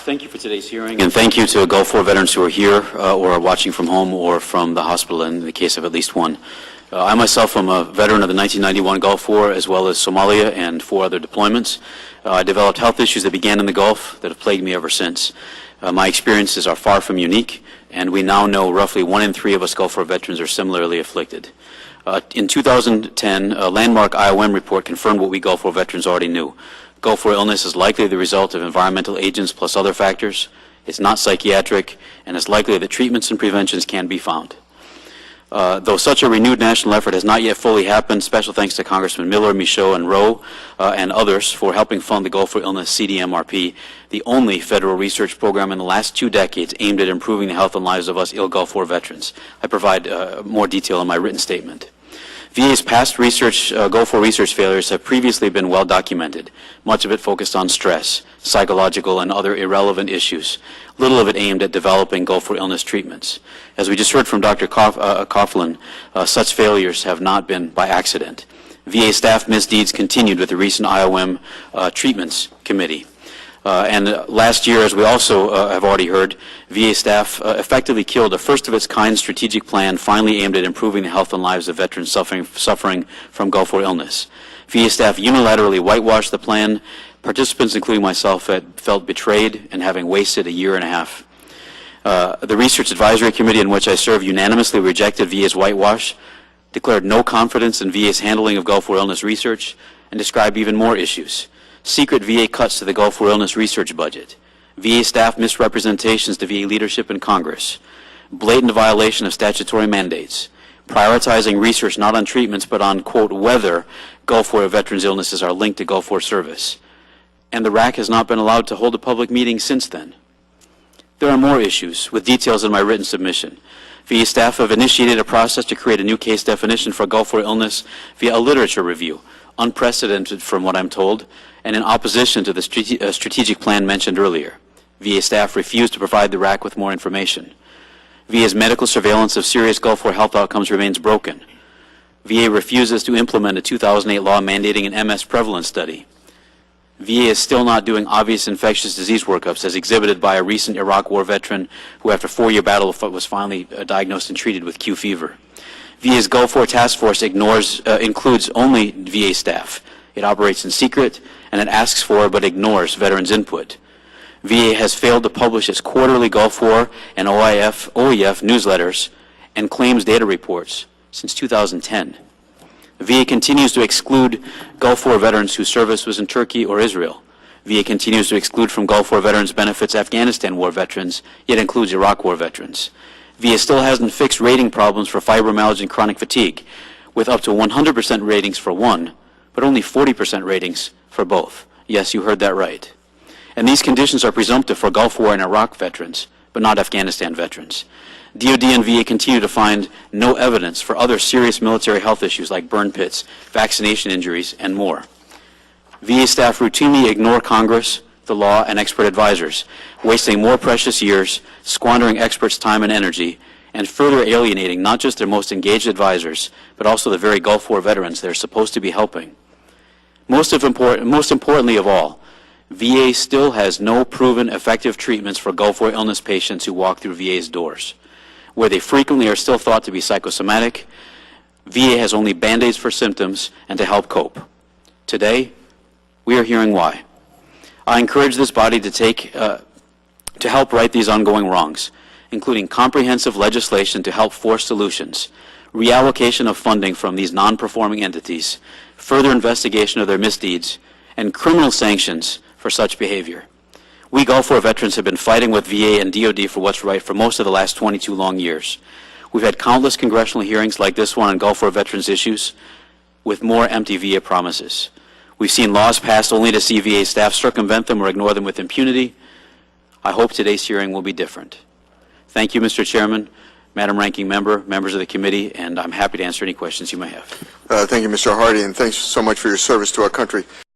Thank you for today's hearing, and thank you to Gulf War veterans who are here or are watching from home or from the hospital in the case of at least one. I myself am a veteran of the 1991 Gulf War as well as Somalia and 4 other deployments. I developed health issues that began in the Gulf that have plagued me ever since. My experiences are far from unique, and we now know roughly 1 in 3 of us Gulf War veterans are similarly afflicted. In 2010, a landmark IOM report confirmed what we Gulf War veterans already knew. Gulf War illness is likely the result of environmental agents plus other factors. It's not psychiatric, and it's likely that treatments and preventions can be found. Though such a renewed national effort has not yet fully happened, special thanks to Congressman Miller, Michaud, and Rowe, and others for helping fund the Gulf War Illness CDMRP, the only federal research program in the last 2 decades aimed at improving the health and lives of us ill Gulf War veterans. I provide more detail in my written statement. VA's past Gulf War research failures have previously been well documented, much of it focused on stress, psychological, and other irrelevant issues, little of it aimed at developing Gulf War illness treatments. As we just heard from Dr. Coughlin, such failures have not been by accident. VA staff misdeeds continued with the recent IOM Treatments Committee. And last year, as we also have already heard, VA staff effectively killed a first-of-its-kind strategic plan finally aimed at improving the health and lives of veterans suffering from Gulf War illness. VA staff unilaterally whitewashed the plan. Participants, including myself, had felt betrayed and having wasted a year and a half. The Research Advisory Committee, in which I serve, unanimously rejected VA's whitewash, declared no confidence in VA's handling of Gulf War illness research, and described even more issues. Secret VA cuts to the Gulf War illness research budget, VA staff misrepresentations to VA leadership in Congress, blatant violation of statutory mandates, prioritizing research not on treatments but on, quote, whether Gulf War veterans' illnesses are linked to Gulf War service. And the RAC has not been allowed to hold a public meeting since then. There are more issues, with details in my written submission. VA staff have initiated a process to create a new case definition for Gulf War illness via a literature review, unprecedented from what I'm told, and in opposition to the strategic plan mentioned earlier. VA staff refused to provide the RAC with more information. VA's medical surveillance of serious Gulf War health outcomes remains broken. VA refuses to implement a 2008 law mandating an MS prevalence study. VA is still not doing obvious infectious disease workups, as exhibited by a recent Iraq War veteran who, after a 4-year battle, was finally diagnosed and treated with Q fever. VA's Gulf War Task Force includes only VA staff. It operates in secret, and it asks for but ignores veterans' input. VA has failed to publish its quarterly Gulf War and OEF newsletters and claims data reports since 2010. VA continues to exclude Gulf War veterans whose service was in Turkey or Israel. VA continues to exclude from Gulf War veterans benefits Afghanistan War veterans, yet includes Iraq War veterans. VA still hasn't fixed rating problems for fibromyalgia and chronic fatigue, with up to 100% ratings for one, but only 40% ratings for both. Yes, you heard that right. And these conditions are presumptive for Gulf War and Iraq veterans, but not Afghanistan veterans. DoD and VA continue to find no evidence for other serious military health issues like burn pits, vaccination injuries, and more. VA staff routinely ignore Congress, the law, and expert advisors, wasting more precious years, squandering experts' time and energy, and further alienating not just their most engaged advisors, but also the very Gulf War veterans they're supposed to be helping. Most importantly of all, VA still has no proven effective treatments for Gulf War illness patients who walk through VA's doors. Where they frequently are still thought to be psychosomatic, VA has only Band-Aids for symptoms and to help cope. Today, we are hearing why. I encourage this body to help right these ongoing wrongs, including comprehensive legislation to help force solutions, reallocation of funding from these non-performing entities, further investigation of their misdeeds, and criminal sanctions for such behavior. We Gulf War veterans have been fighting with VA and DoD for what's right for most of the last 22 long years. We've had countless congressional hearings like this one on Gulf War veterans issues, with more empty VA promises. We've seen laws passed only to see VA staff circumvent them or ignore them with impunity. I hope today's hearing will be different. Thank you, Mr. Chairman, Madam Ranking Member, members of the committee, and I'm happy to answer any questions you may have. Thank you, Mr. Hardie, and thanks so much for your service to our country.